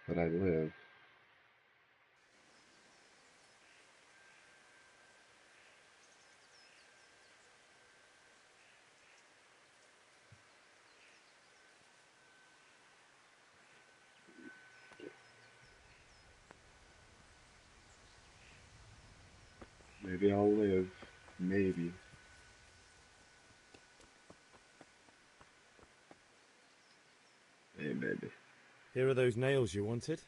but I live. Maybe I'll live. Maybe. Hey, maybe. Here are those nails you wanted.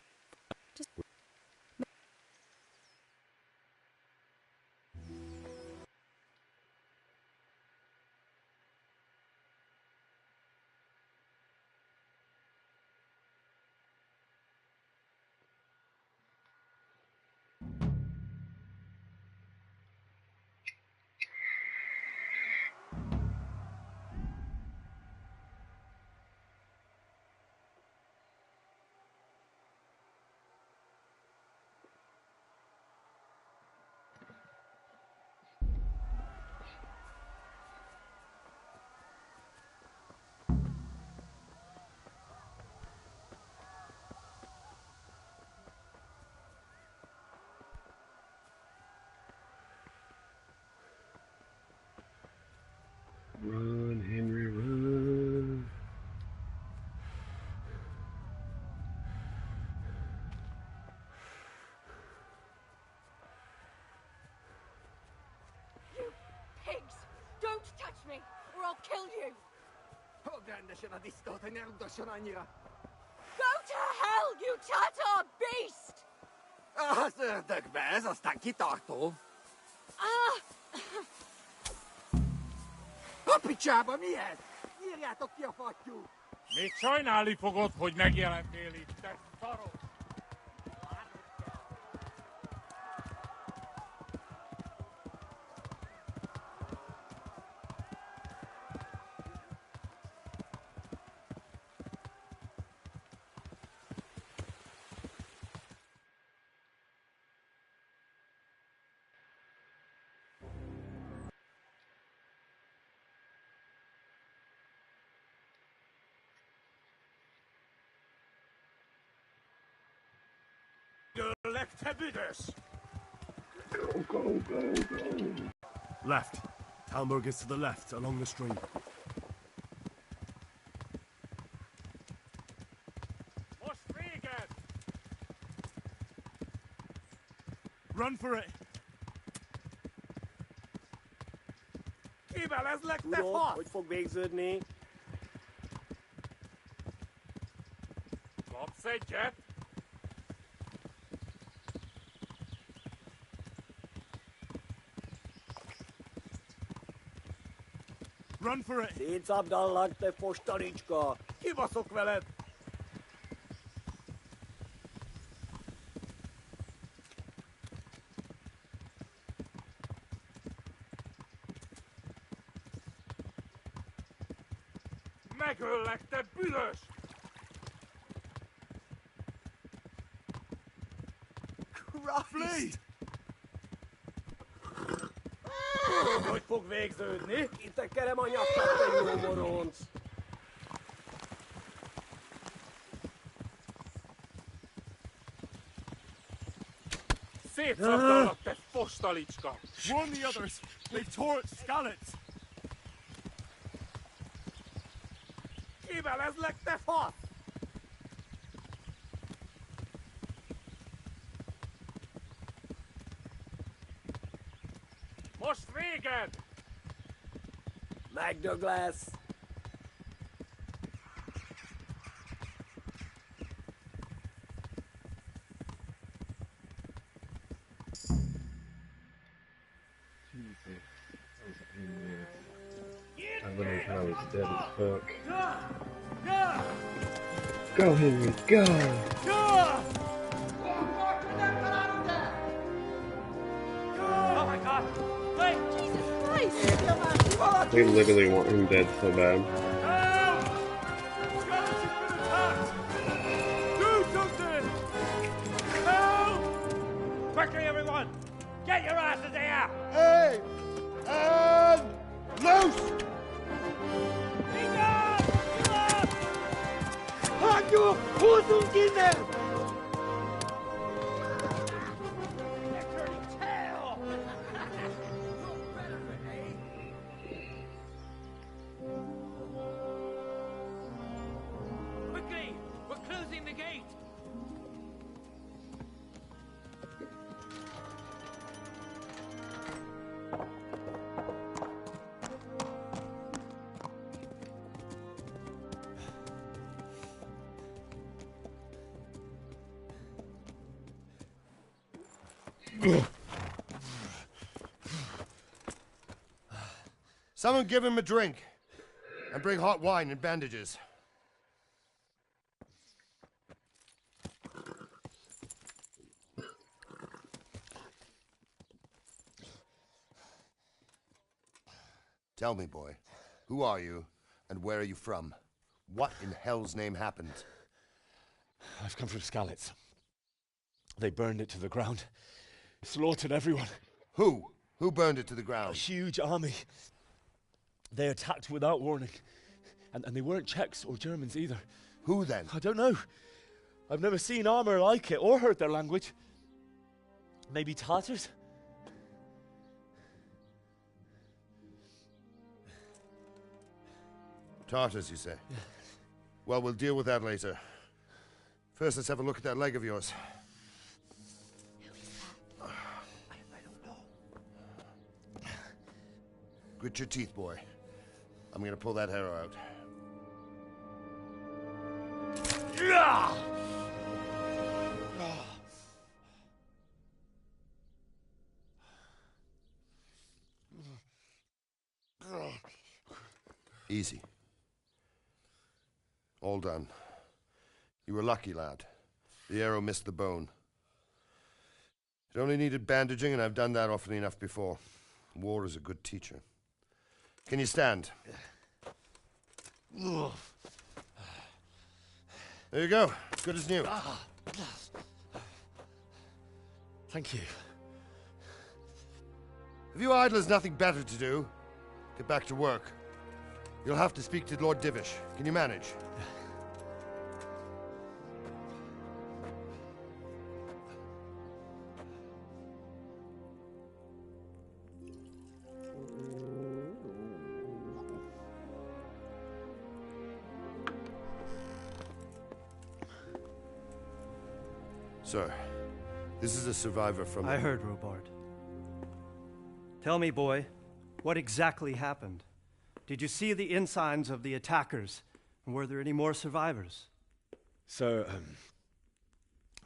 Run, Henry, run. You pigs! Don't touch me, or I'll kill you! Go to hell, you Tatar beast! Szördök be, ez aztán kitartó. A picsába, mi ez? Írjátok ki a fattyút! Még sajnálni fogod, hogy megjelentél itt, te szarok! Go, go, go, go. Left. Talmberg is to the left, along the stream. Most véget! Run for it! Kivelezzlek, te Tudod, fasz! hogy fog végződni? Kapsz egyet? Run for it! Szétszabdallak, te fostalicska! Kibaszok veled! Megöllek, te büdös! Christ! Tudod, hogy fog végződni? Kitekerem a nyakat, te jó moronc! Szétszabdallak, te fostalicska! Warn the others! They've tore its scallops! Kivelezzlek, te fasz! Most véged! Megdög lesz! Jesus. That was a pain in the ass. I literally thought I was dead as fuck. Go, Henry, go! Oh my god! Wait! Jesus Christ! They literally want him dead so bad. Help! Scottish has been attacked! Do something! Help! Quickly, everyone! Get your asses here! Hey! And loose! Hagyjuk! Húzzunk innen! Someone give him a drink. And bring hot wine and bandages. Tell me, boy, who are you and where are you from? What in hell's name happened? I've come from Skalitz. They burned it to the ground. Slaughtered everyone. Who? Who burned it to the A ground? huge army. They attacked without warning. And they weren't Czechs or Germans either. Who then? I don't know. I've never seen armor like it or heard their language. Maybe Tatars? Tartars, you say? Yeah. Well, we'll deal with that later. First, let's have a look at that leg of yours. I don't know. Grit your teeth, boy. I'm gonna pull that arrow out. Easy. All done. You were lucky, lad. The arrow missed the bone. It only needed bandaging, and I've done that often enough before. War is a good teacher. Can you stand? There you go. Good as new. Thank you. If you idlers nothing better to do, get back to work. You'll have to speak to Lord Divish. Can you manage? Sir, this is a survivor from... I heard, Robard. Tell me, boy, what exactly happened? Did you see the ensigns of the attackers? And were there any more survivors? So,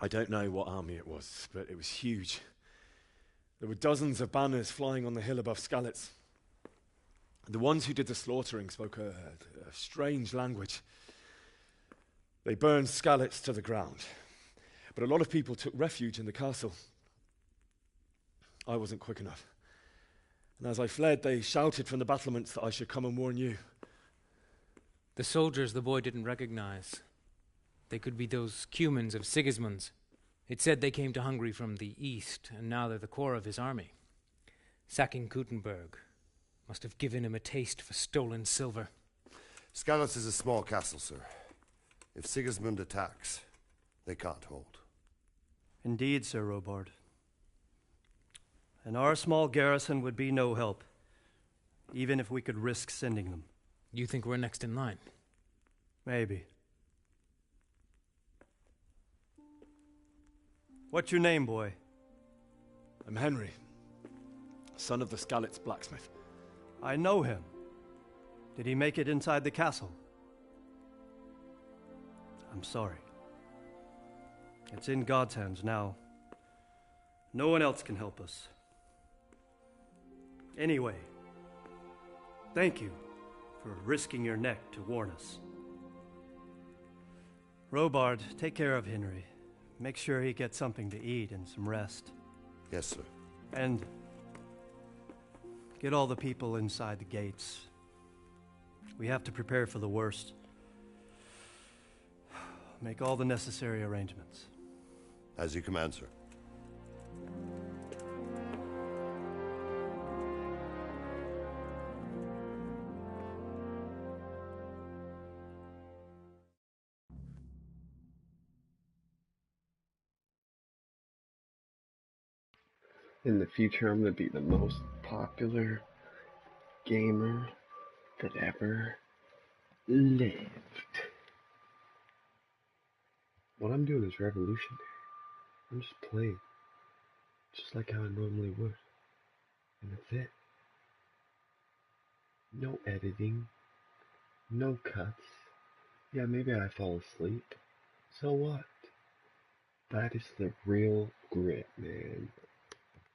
I don't know what army it was, but it was huge. There were dozens of banners flying on the hill above Skalitz. The ones who did the slaughtering spoke a strange language. They burned Skalitz to the ground. But a lot of people took refuge in the castle. I wasn't quick enough. And as I fled, they shouted from the battlements that I should come and warn you. The soldiers the boy didn't recognize. They could be those Cumans of Sigismund's. It said they came to Hungary from the east, and now they're the core of his army. Sacking Gutenberg must have given him a taste for stolen silver. Skalitz is a small castle, sir. If Sigismund attacks, they can't hold. Indeed, Sir Robard. And our small garrison would be no help, even if we could risk sending them. You think we're next in line? Maybe. What's your name, boy? I'm Henry, son of the Skalitz blacksmith. I know him. Did he make it inside the castle? I'm sorry. It's in God's hands now. No one else can help us. Anyway, thank you for risking your neck to warn us. Robard, take care of Henry. Make sure he gets something to eat and some rest. Yes, sir. And get all the people inside the gates. We have to prepare for the worst. Make all the necessary arrangements. As you command, sir. In the future, I'm gonna be the most popular gamer that ever lived. What I'm doing is revolutionary. I'm just playing, just like how I normally would, and that's it. No editing, no cuts. Yeah, maybe I fall asleep. So what? That is the real grit, man.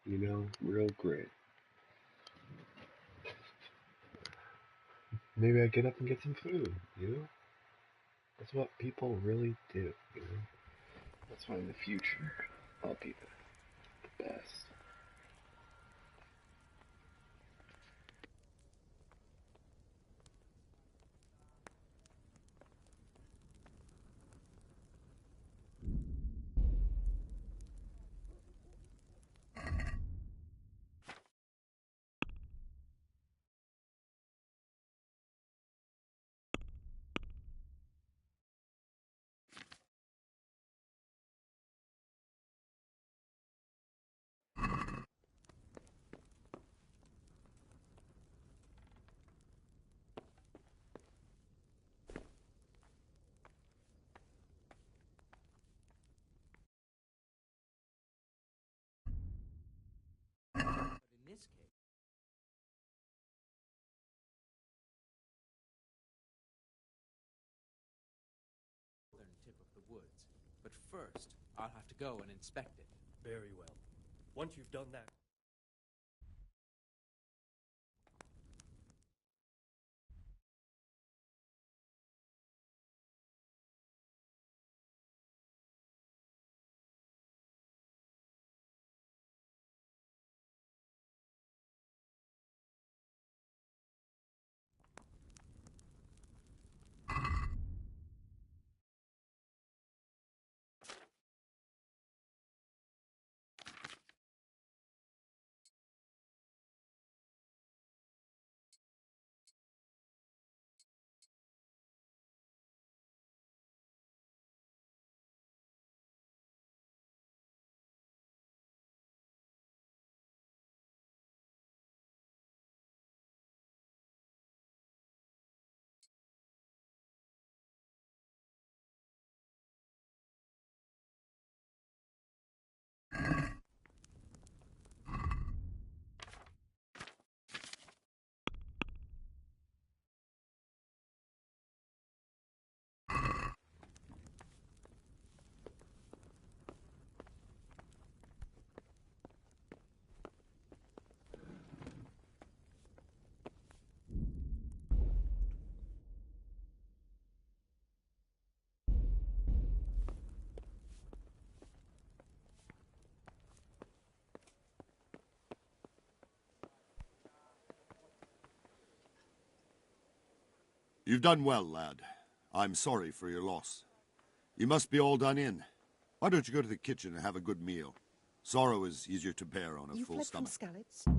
You know, real grit. Maybe I get up and get some food, you know? That's what people really do, you know? That's why in the future, I'll be the best. In this case, southern tip of the woods. But first, I'll have to go and inspect it. Very well. Once you've done that... You've done well, lad. I'm sorry for your loss. You must be all done in. Why don't you go to the kitchen and have a good meal? Sorrow is easier to bear on a You full fled from stomach. Skalitz?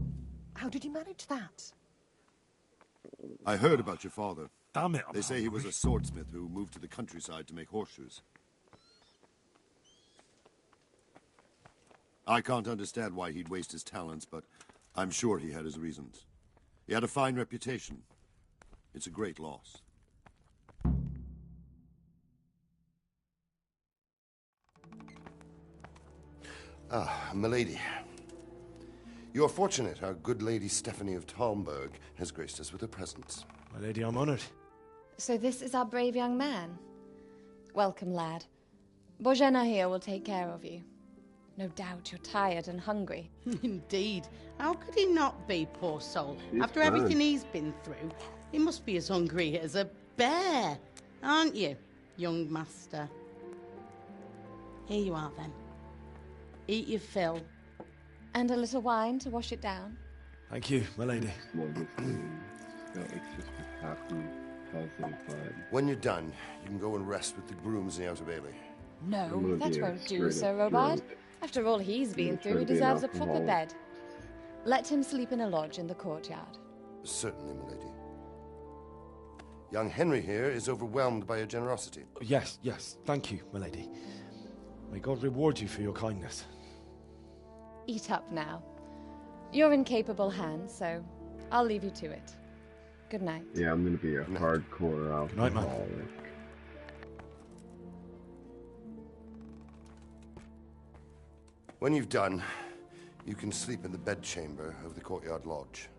How did you manage that? I heard about your father. Damn it, They say he was a swordsmith who moved to the countryside to make horseshoes. I can't understand why he'd waste his talents, but I'm sure he had his reasons. He had a fine reputation. It's a great loss. Ah, milady. You're fortunate our good lady Stephanie of Talmberg has graced us with her presence. My lady, I'm honored. So this is our brave young man. Welcome, lad. Bozhena here will take care of you. No doubt you're tired and hungry. Indeed. How could he not be, poor soul? He's After fine. everything he's been through, he must be as hungry as a bear, aren't you, young master? Here you are, then. Eat your fill. And a little wine to wash it down. Thank you, my lady. When you're done, you can go and rest with the grooms in the Outer Bailey. No, that won't do, Sir Robard. After all he's been through, he deserves a proper bed. Let him sleep in a lodge in the courtyard. Certainly, milady. Young Henry here is overwhelmed by your generosity. Yes, yes. Thank you, my lady. May God reward you for your kindness. Eat up now. You're in capable hands, so I'll leave you to it. Good night. Yeah, I'm gonna be a hardcore alcoholic. When you've done, you can sleep in the bedchamber of the courtyard lodge.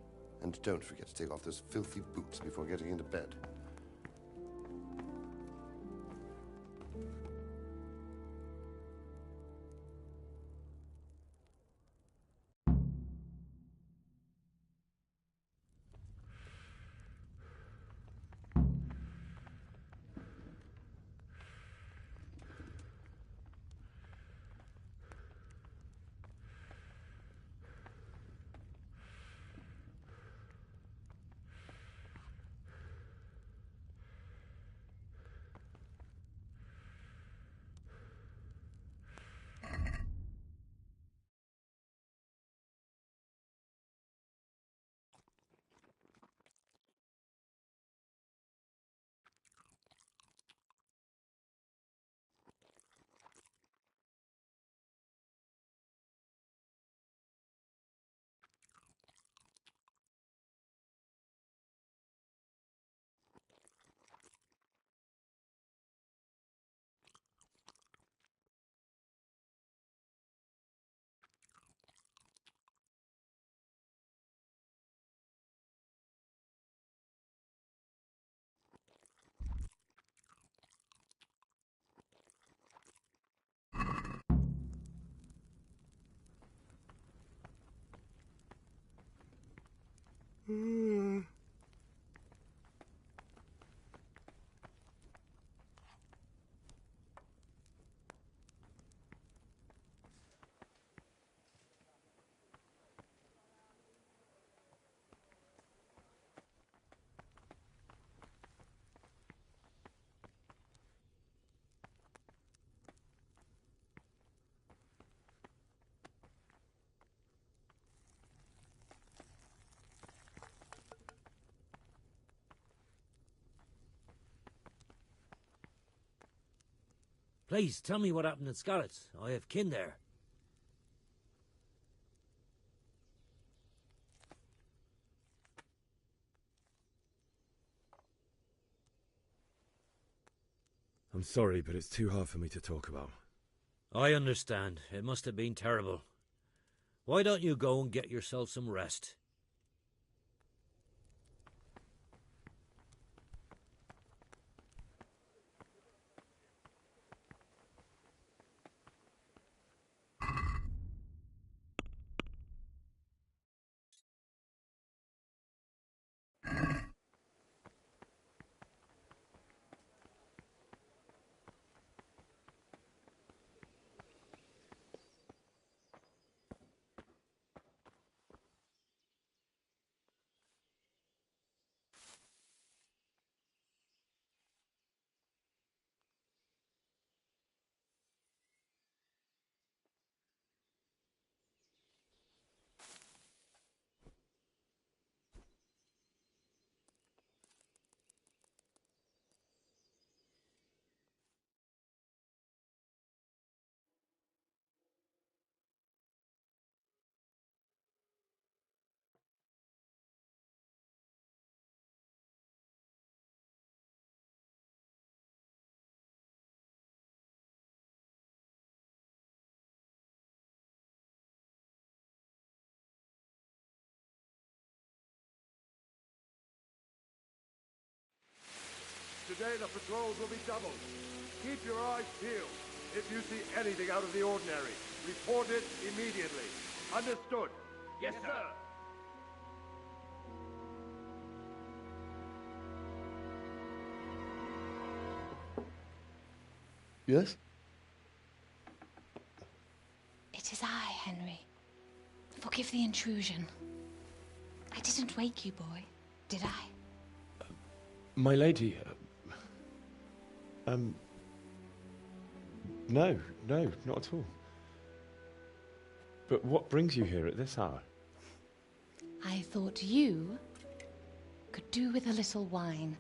And don't forget to take off those filthy boots before getting into bed. Please, tell me what happened at Scarlet's. I have kin there. I'm sorry, but it's too hard for me to talk about. I understand. It must have been terrible. Why don't you go and get yourself some rest? Today the patrols will be doubled. Keep your eyes peeled. If you see anything out of the ordinary, report it immediately. Understood? Yes, sir. Yes? It is I, Henry. Forgive the intrusion. I didn't wake you, boy, did I? My lady, no, not at all. But what brings you here at this hour? I thought you could do with a little wine.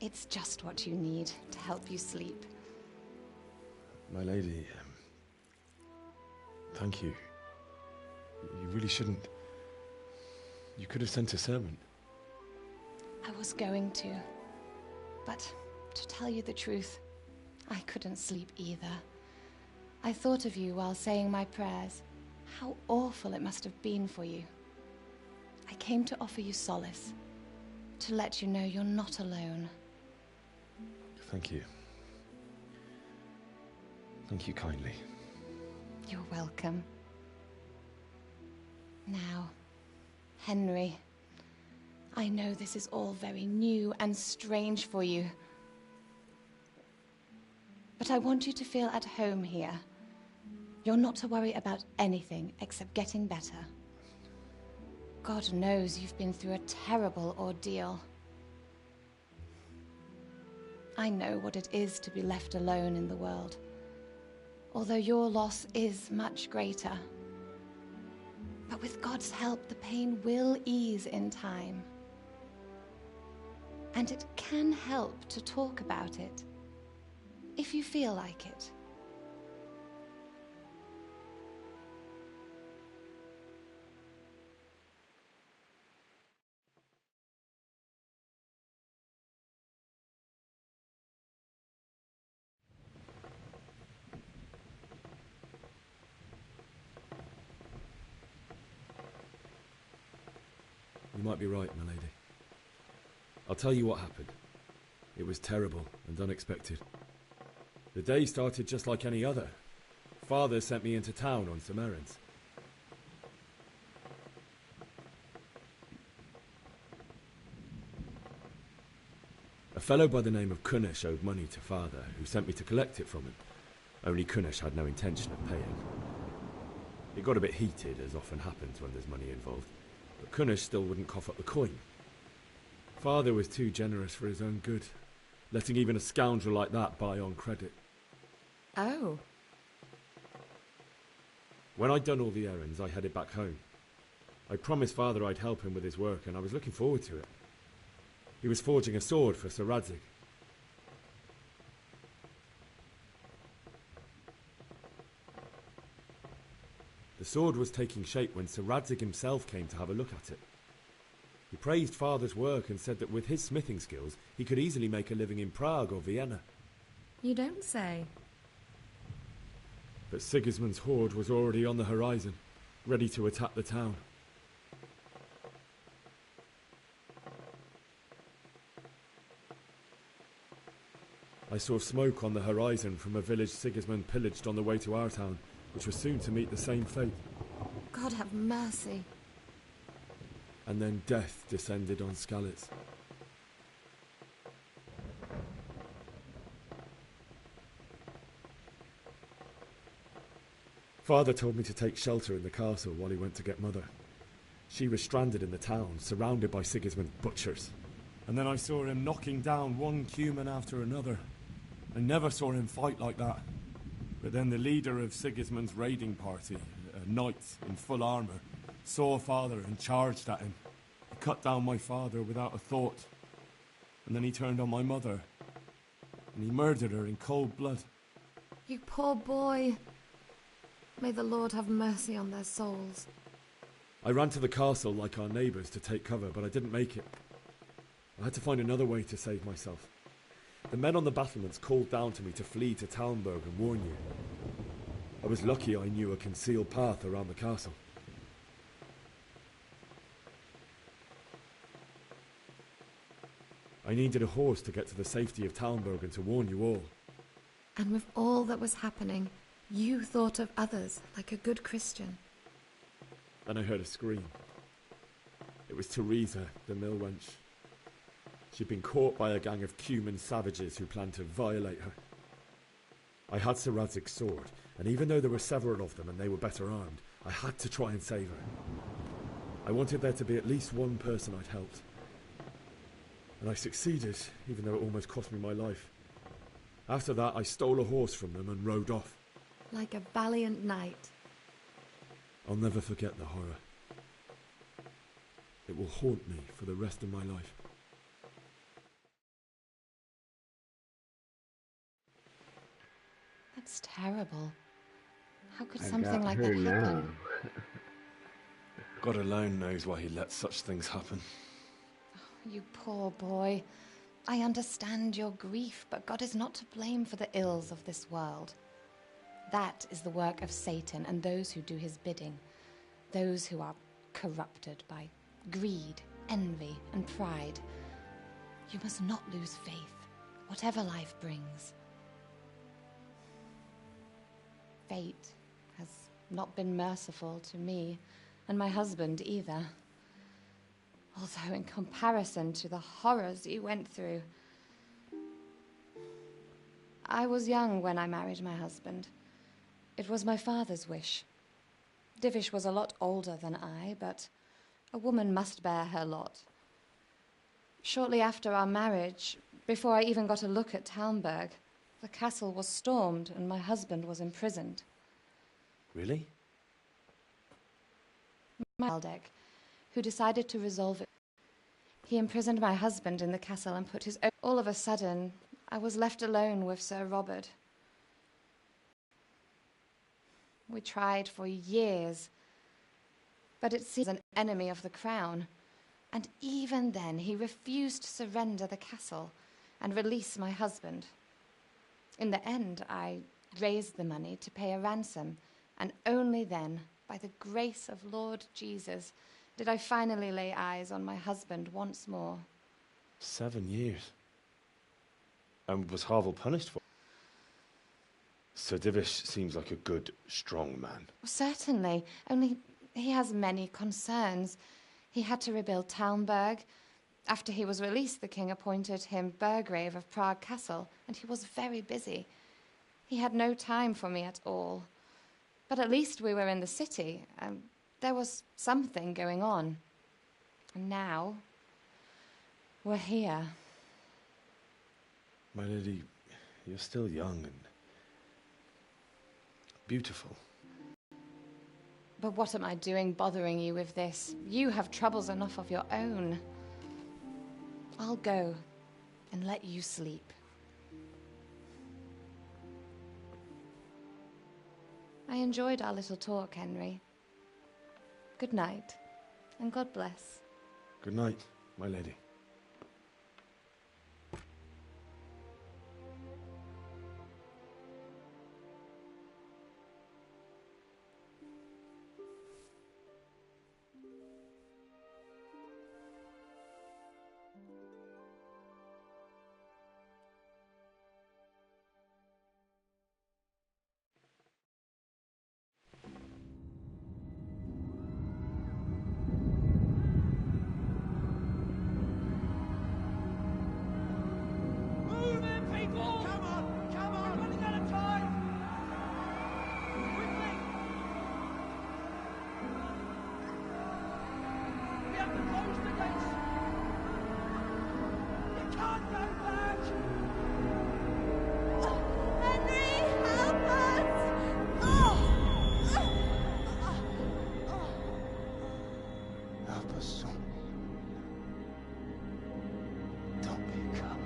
It's just what you need to help you sleep. My lady, thank you. You really shouldn't. You could have sent a servant. I was going to. But to tell you the truth, I couldn't sleep either. I thought of you while saying my prayers. How awful it must have been for you. I came to offer you solace, to let you know you're not alone. Thank you. Thank you kindly. You're welcome. Now, Henry, I know this is all very new and strange for you. But I want you to feel at home here. You're not to worry about anything except getting better. God knows you've been through a terrible ordeal. I know what it is to be left alone in the world, although your loss is much greater. But with God's help, the pain will ease in time. And it can help to talk about it, if you feel like it. You might be right, my lady. I'll tell you what happened. It was terrible and unexpected. The day started just like any other. Father sent me into town on some errands. A fellow by the name of Kunnish owed money to Father, who sent me to collect it from him. Only Kunnish had no intention of paying. It got a bit heated, as often happens when there's money involved, but Kunnish still wouldn't cough up the coin. Father was too generous for his own good, letting even a scoundrel like that buy on credit. Oh. When I'd done all the errands, I headed back home. I promised Father I'd help him with his work, and I was looking forward to it. He was forging a sword for Sir Radzig. The sword was taking shape when Sir Radzig himself came to have a look at it. He praised Father's work and said that with his smithing skills, he could easily make a living in Prague or Vienna. You don't say. But Sigismund's horde was already on the horizon, ready to attack the town. I saw smoke on the horizon from a village Sigismund pillaged on the way to our town, which was soon to meet the same fate. God have mercy. And then death descended on Skalitz. Father told me to take shelter in the castle while he went to get Mother. She was stranded in the town, surrounded by Sigismund's butchers. And then I saw him knocking down one Cuman after another. I never saw him fight like that. But then the leader of Sigismund's raiding party, a knight in full armour, saw Father and charged at him. He cut down my father without a thought. And then he turned on my mother. And he murdered her in cold blood. You poor boy. May the Lord have mercy on their souls. I ran to the castle like our neighbours to take cover, but I didn't make it. I had to find another way to save myself. The men on the battlements called down to me to flee to Talmberg and warn you. I was lucky I knew a concealed path around the castle. I needed a horse to get to the safety of Talmberg and to warn you all. And with all that was happening, you thought of others like a good Christian. Then I heard a scream. It was Teresa, the mill wench. She'd been caught by a gang of Cuman savages who planned to violate her. I had Sir Radzig's sword, and even though there were several of them and they were better armed, I had to try and save her. I wanted there to be at least one person I'd helped. And I succeeded, even though it almost cost me my life. After that, I stole a horse from them and rode off. Like a valiant knight. I'll never forget the horror. It will haunt me for the rest of my life. That's terrible. How could I something got like her that happen? now. God alone knows why he lets such things happen. You poor boy. I understand your grief, but God is not to blame for the ills of this world. That is the work of Satan and those who do his bidding. Those who are corrupted by greed, envy, and pride. You must not lose faith, whatever life brings. Fate has not been merciful to me, and my husband either. Although in comparison to the horrors you went through. I was young when I married my husband. It was my father's wish. Divish was a lot older than I, but a woman must bear her lot. Shortly after our marriage, before I even got a look at Talmberg, the castle was stormed and my husband was imprisoned. Really? Maldek, who decided to resolve it. He imprisoned my husband in the castle and put his own... All of a sudden, I was left alone with Sir Robert. We tried for years, but it seems an enemy of the crown. And even then, he refused to surrender the castle and release my husband. In the end, I raised the money to pay a ransom, and only then, by the grace of Lord Jesus, did I finally lay eyes on my husband once more. 7 years. And was Harvel punished for it? Sir Divish seems like a good, strong man. Certainly, only he has many concerns. He had to rebuild Talmberg. After he was released, the king appointed him Burgrave of Prague Castle, and he was very busy. He had no time for me at all. But at least we were in the city, and there was something going on. And now, we're here. My lady, you're still young and beautiful. But what am I doing bothering you with this? You have troubles enough of your own. I'll go and let you sleep. I enjoyed our little talk, Henry. Good night, and God bless. Good night, my lady. Help us, son. Don't be a coward.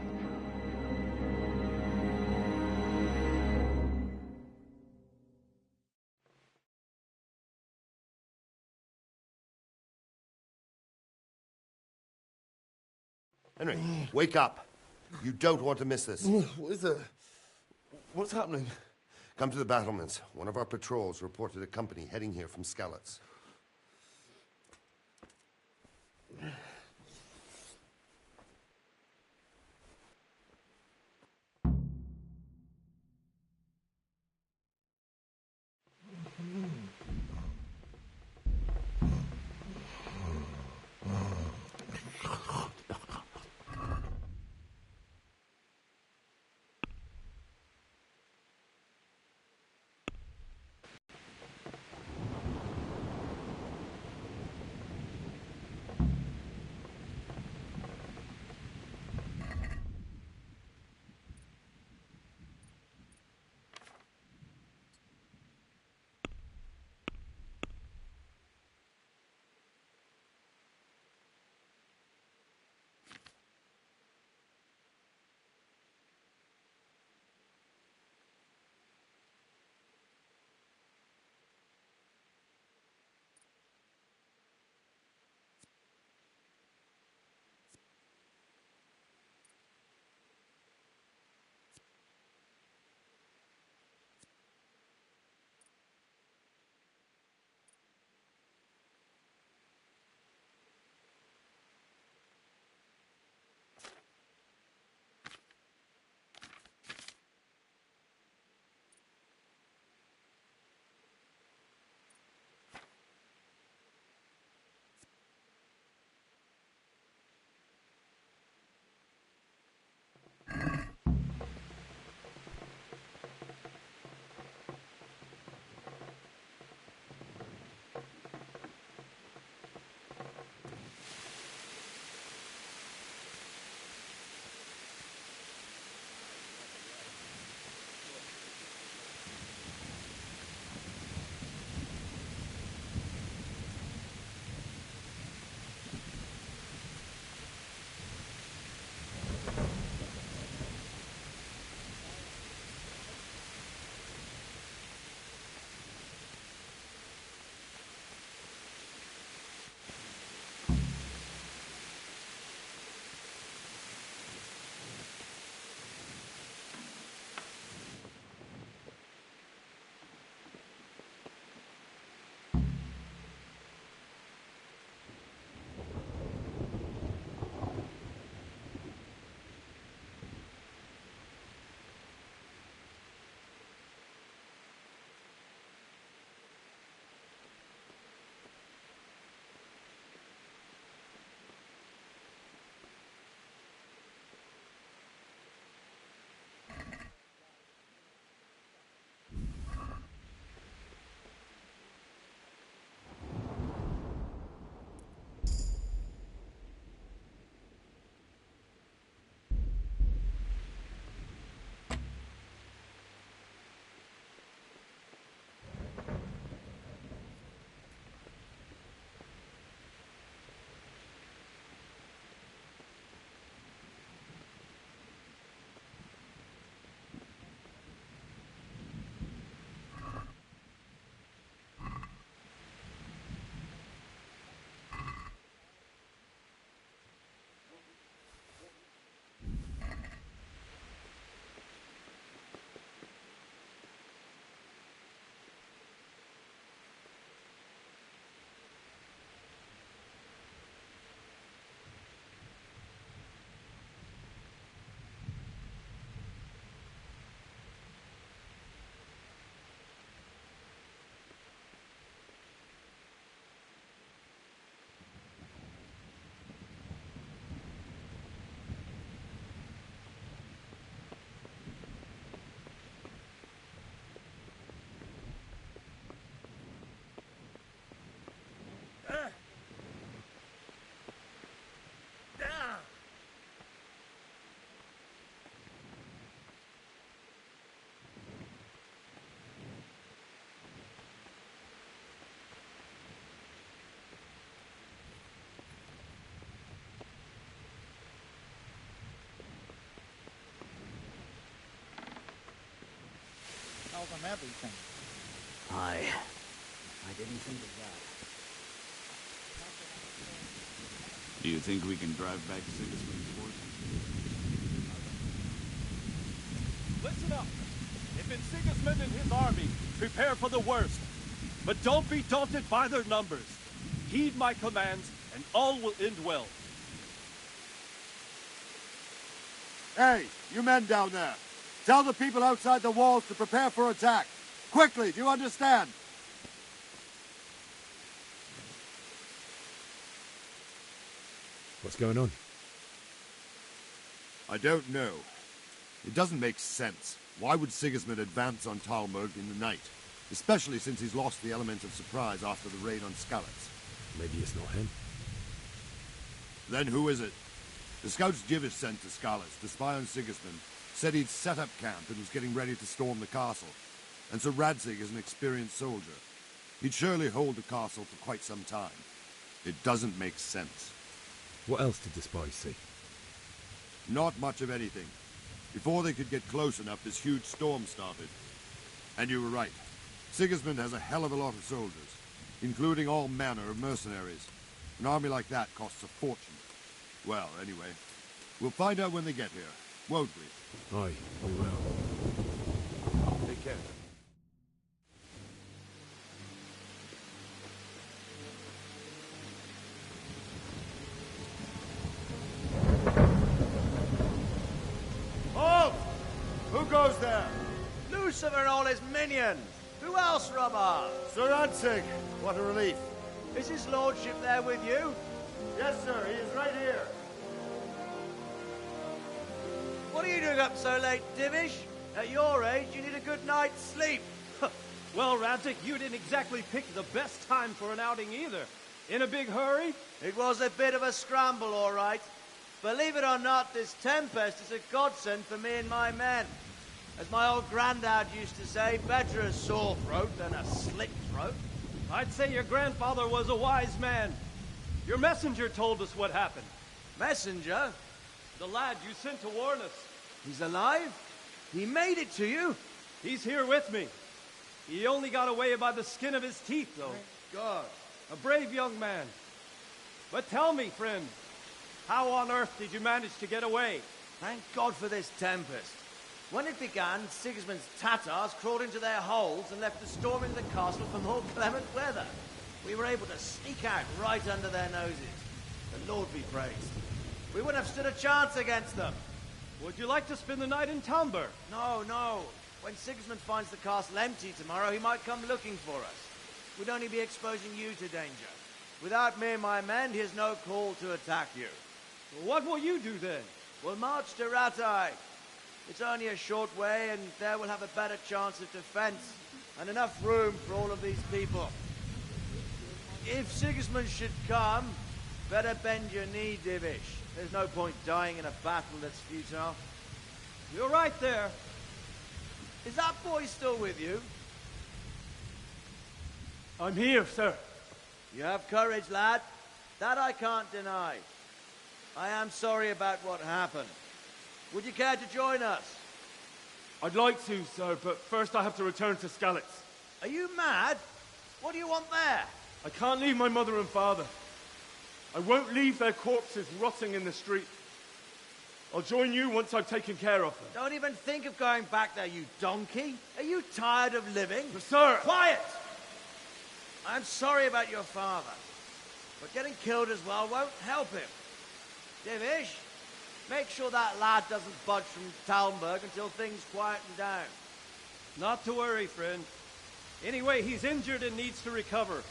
Henry, wake up. You don't want to miss this. What is it? What's happening? Come to the battlements. One of our patrols reported a company heading here from Skalitz. everything. Aye. I didn't think of that. Do you think we can drive back Sigismund's force? Listen up. If it's Sigismund and his army, prepare for the worst. But don't be daunted by their numbers. Heed my commands, and all will end well. Hey, you men down there. Tell the people outside the walls to prepare for attack. Quickly, do you understand? What's going on? I don't know. It doesn't make sense. Why would Sigismund advance on Talmberg in the night? Especially since he's lost the element of surprise after the raid on Skalitz. Maybe it's not him. Then who is it? The scouts Jivish sent to Skalitz to spy on Sigismund said he'd set up camp and was getting ready to storm the castle. And so Radzig is an experienced soldier. He'd surely hold the castle for quite some time. It doesn't make sense. What else did the spies see? Not much of anything. Before they could get close enough, this huge storm started. And you were right. Sigismund has a hell of a lot of soldiers, including all manner of mercenaries. An army like that costs a fortune. Well, anyway, we'll find out when they get here, won't we? Aye, we will. Take care. Halt! Who goes there? Lucifer and all his minions. Who else, Robert? Sir Radzig. What a relief. Is his lordship there with you? Yes, sir. He is right here. What are you doing up so late, Divish? At your age, you need a good night's sleep. Well, Radzig, you didn't exactly pick the best time for an outing either. In a big hurry? It was a bit of a scramble, all right. Believe it or not, this tempest is a godsend for me and my men. As my old granddad used to say, better a sore throat than a slit throat. I'd say your grandfather was a wise man. Your messenger told us what happened. Messenger? The lad you sent to warn us. He's alive? He made it to you? He's here with me. He only got away by the skin of his teeth, though. Thank God. A brave young man. But tell me, friend, how on earth did you manage to get away? Thank God for this tempest. When it began, Sigismund's Tatars crawled into their holes and left the storm into the castle for more clement weather. We were able to sneak out right under their noses. The Lord be praised. We wouldn't have stood a chance against them. Would you like to spend the night in Talmberg? No, no. When Sigismund finds the castle empty tomorrow, he might come looking for us. We'd only be exposing you to danger. Without me and my men, he has no call to attack you. Well, what will you do then? We'll march to Ratai. It's only a short way, and there we'll have a better chance of defense and enough room for all of these people. If Sigismund should come, better bend your knee, Divish. There's no point dying in a battle that's futile. You're right there. Is that boy still with you? I'm here, sir. You have courage, lad. That I can't deny. I am sorry about what happened. Would you care to join us? I'd like to, sir, but first I have to return to Skalitz. Are you mad? What do you want there? I can't leave my mother and father. I won't leave their corpses rotting in the street. I'll join you once I've taken care of them. Don't even think of going back there, you donkey. Are you tired of living? But sir! Quiet! I'm sorry about your father, but getting killed as well won't help him. Divish, make sure that lad doesn't budge from Talmberg until things quieten down. Not to worry, friend. Anyway, he's injured and needs to recover.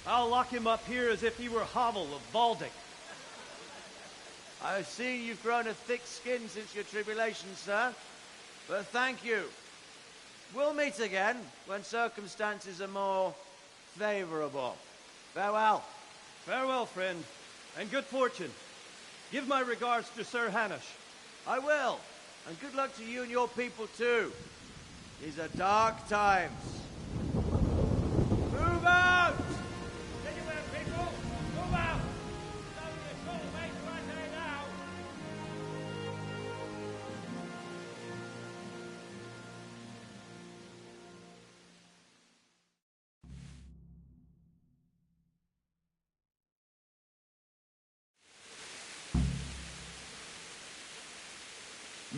I'll lock him up here as if he were Havel of Valdic. I've seen you've grown a thick skin since your tribulation, sir. But thank you. We'll meet again when circumstances are more favorable. Farewell. Farewell, friend, and good fortune. Give my regards to Sir Hanush. I will. And good luck to you and your people, too. These are dark times. Move out! Anywhere, people! Move out! It's only a short way to Rattay now!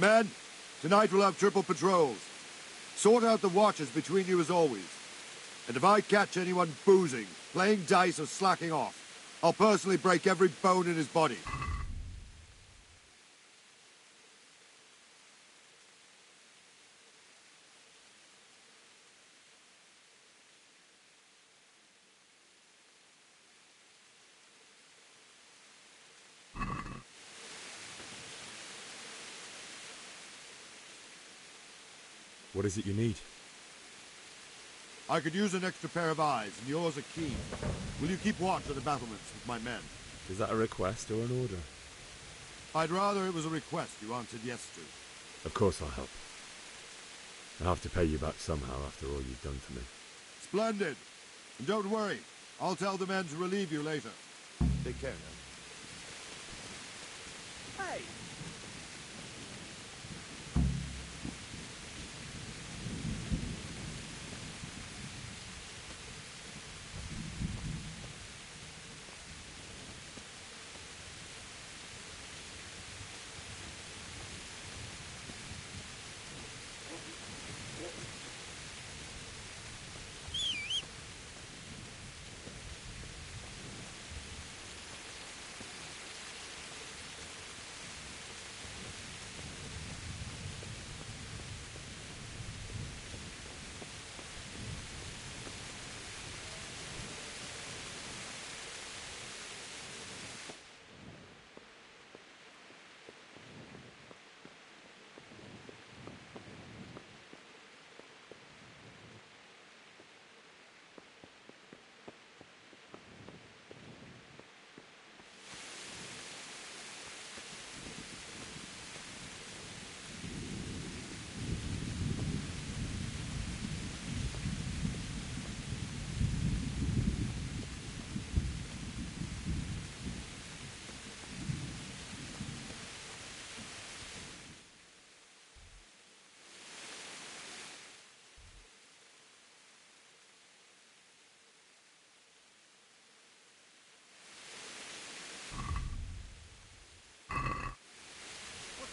Men, tonight we'll have triple patrols. Sort out the watches between you as always. And if I catch anyone boozing, playing dice or slacking off, I'll personally break every bone in his body. What is it you need? I could use an extra pair of eyes, and yours are keen. Will you keep watch at the battlements with my men? Is that a request or an order? I'd rather it was a request you answered yes to. Of course I'll help. I'll have to pay you back somehow after all you've done for me. Splendid. And don't worry, I'll tell the men to relieve you later. Take care now. Hey!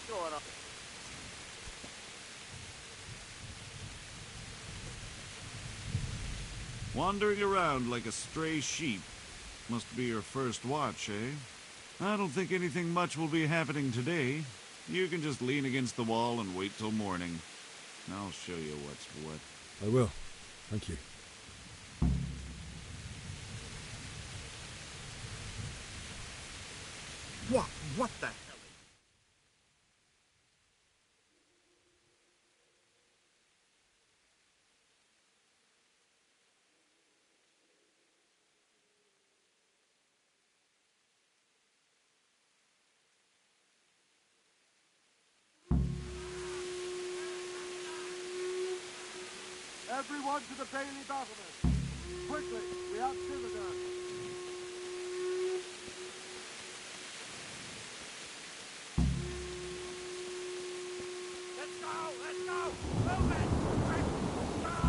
Going on? Wandering around like a stray sheep. Must be your first watch, eh? I don't think anything much will be happening today. You can just lean against the wall and wait till morning. I'll show you what's what. I will. Thank you. What the hell? Everyone to the Bailey battlement! Quickly, we have Citadel! Let's go! Let's go! Move it! Go! Go!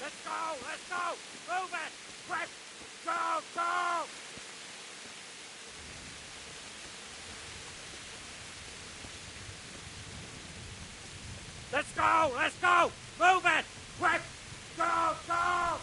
Let's go! Let's go! Move it! Quick! Go! Go! Let's go! Let's go! Move it! Quick! Go! Go!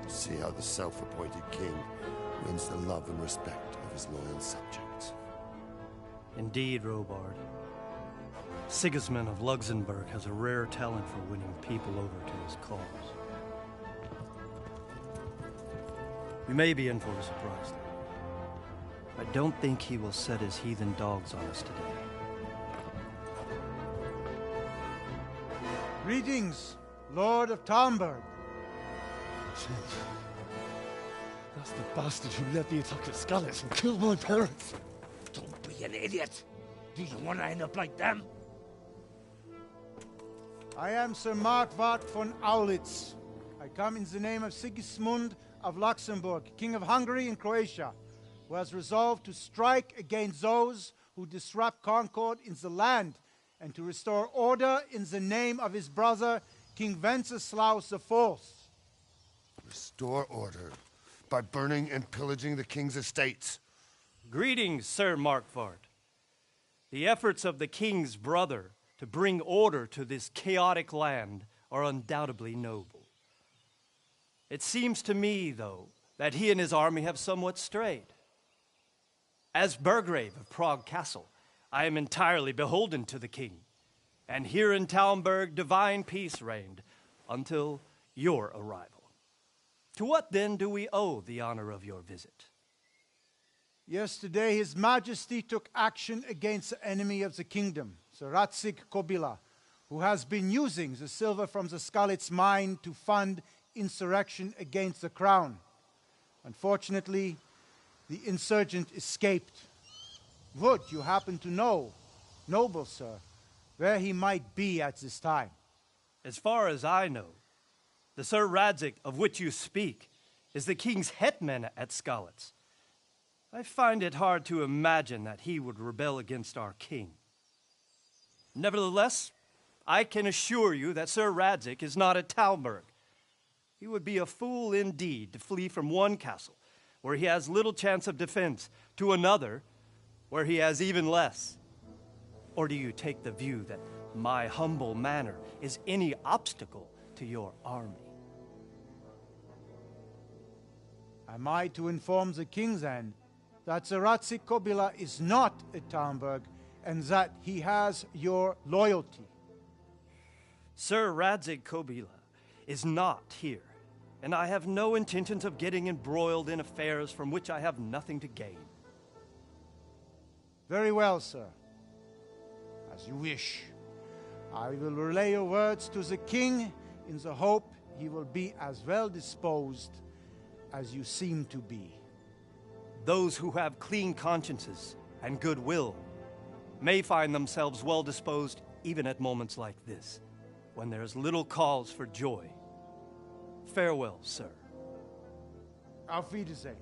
See how the self-appointed king wins the love and respect of his loyal subjects. Indeed, Robard. Sigismund of Luxembourg has a rare talent for winning people over to his cause. We may be in for a surprise, though. I don't think he will set his heathen dogs on us today. Greetings, Lord of Talmberg. That's the bastard who led the attack at Skalitz and killed my parents. Don't be an idiot. Do you want to end up like them? I am Sir Markwart von Aulitz. I come in the name of Sigismund of Luxembourg, King of Hungary and Croatia, who has resolved to strike against those who disrupt concord in the land and to restore order in the name of his brother, King Wenceslaus IV. Restore order by burning and pillaging the king's estates. Greetings, Sir Markwart. The efforts of the king's brother to bring order to this chaotic land are undoubtedly noble. It seems to me, though, that he and his army have somewhat strayed. As Burgrave of Prague Castle, I am entirely beholden to the king, and here in Talmberg divine peace reigned until your arrival. To what then do we owe the honor of your visit? Yesterday, His Majesty took action against the enemy of the kingdom, Sir Radzig Kobyla, who has been using the silver from the Skalitz mine to fund insurrection against the crown. Unfortunately, the insurgent escaped. Would you happen to know, noble sir, where he might be at this time? As far as I know, the Sir Radzig of which you speak is the king's hetman at Skalitz. I find it hard to imagine that he would rebel against our king. Nevertheless, I can assure you that Sir Radzig is not at Talmberg. He would be a fool indeed to flee from one castle, where he has little chance of defense, to another, where he has even less. Or do you take the view that my humble manner is any obstacle to your army? Am I to inform the king, then, that Sir Radzig Kobyla is not at Talmberg, and that he has your loyalty? Sir Radzig Kobyla is not here, and I have no intentions of getting embroiled in affairs from which I have nothing to gain. Very well, sir. As you wish. I will relay your words to the king in the hope he will be as well disposed as you seem to be. Those who have clean consciences and goodwill may find themselves well disposed even at moments like this, when there is little cause for joy. Farewell, sir. Auf Wiedersehen.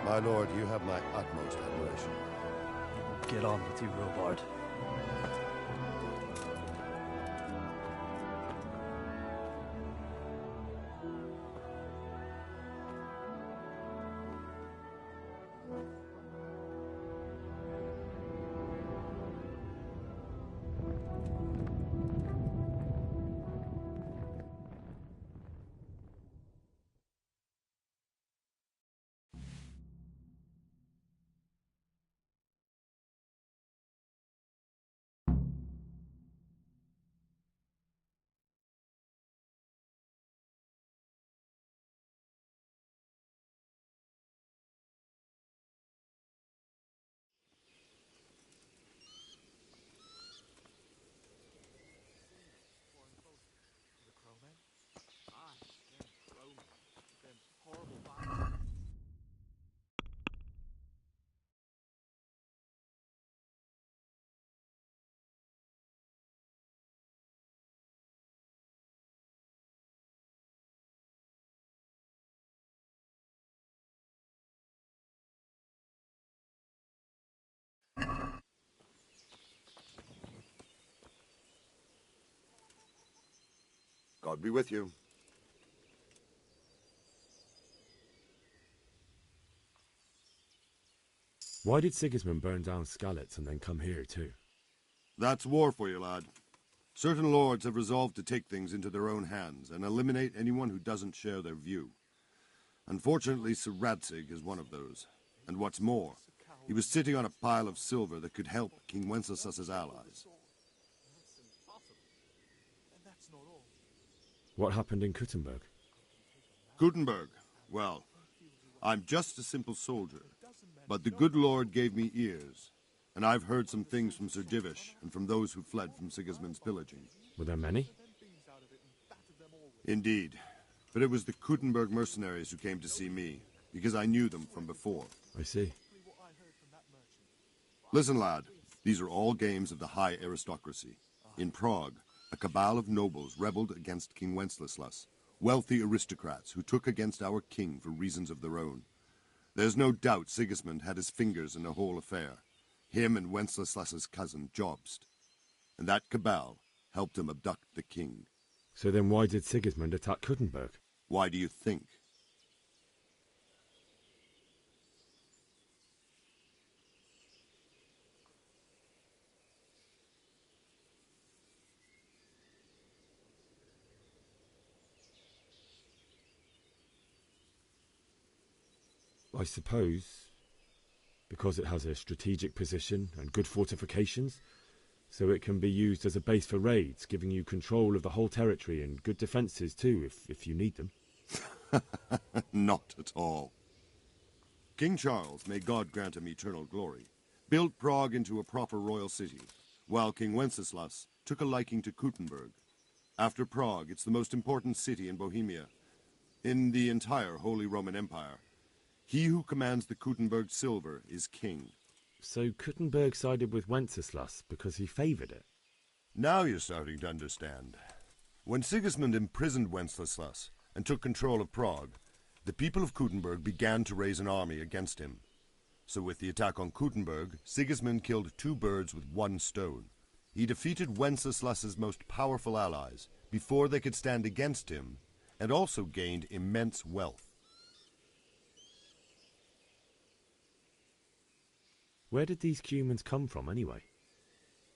My lord, you have my utmost admiration. Get on with you, Robard. God be with you. Why did Sigismund burn down Skalitz and then come here too? That's war for you, lad. Certain lords have resolved to take things into their own hands and eliminate anyone who doesn't share their view. Unfortunately, Sir Radzig is one of those. And what's more, he was sitting on a pile of silver that could help King Wenceslas's allies. What happened in Kuttenberg? Kuttenberg? Well, I'm just a simple soldier, but the good Lord gave me ears, and I've heard some things from Sir Divish and from those who fled from Sigismund's pillaging. Were there many? Indeed, but it was the Kuttenberg mercenaries who came to see me, because I knew them from before. I see. Listen, lad, these are all games of the high aristocracy. In Prague, a cabal of nobles rebelled against King Wenceslas, wealthy aristocrats who took against our king for reasons of their own. There's no doubt Sigismund had his fingers in the whole affair, him and Wenceslas's cousin Jobst. And that cabal helped him abduct the king. So then why did Sigismund attack Kuttenberg? Why do you think? I suppose because it has a strategic position and good fortifications, so it can be used as a base for raids, giving you control of the whole territory and good defences too, if you need them. Not at all. King Charles, may God grant him eternal glory, built Prague into a proper royal city, while King Wenceslas took a liking to Kuttenberg. After Prague, it's the most important city in Bohemia, in the entire Holy Roman Empire. He who commands the Kuttenberg silver is king. So Kuttenberg sided with Wenceslas because he favoured it? Now you're starting to understand. When Sigismund imprisoned Wenceslas and took control of Prague, the people of Kuttenberg began to raise an army against him. So with the attack on Kuttenberg, Sigismund killed 2 birds with 1 stone. He defeated Wenceslas's most powerful allies before they could stand against him, and also gained immense wealth. Where did these Cumans come from, anyway?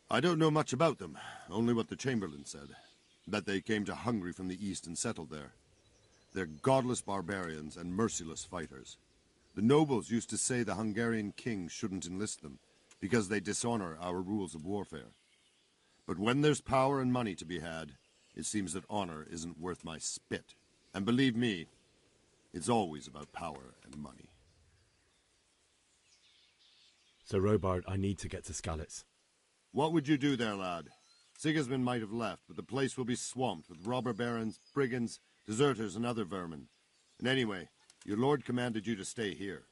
I don't know much about them, only what the Chamberlain said. That they came to Hungary from the east and settled there. They're godless barbarians and merciless fighters. The nobles used to say the Hungarian king shouldn't enlist them, because they dishonor our rules of warfare. But when there's power and money to be had, it seems that honor isn't worth my spit. And believe me, it's always about power and money. So, Robard, I need to get to Skalitz. What would you do there, lad? Sigismund might have left, but the place will be swamped with robber barons, brigands, deserters, and other vermin. And anyway, your lord commanded you to stay here.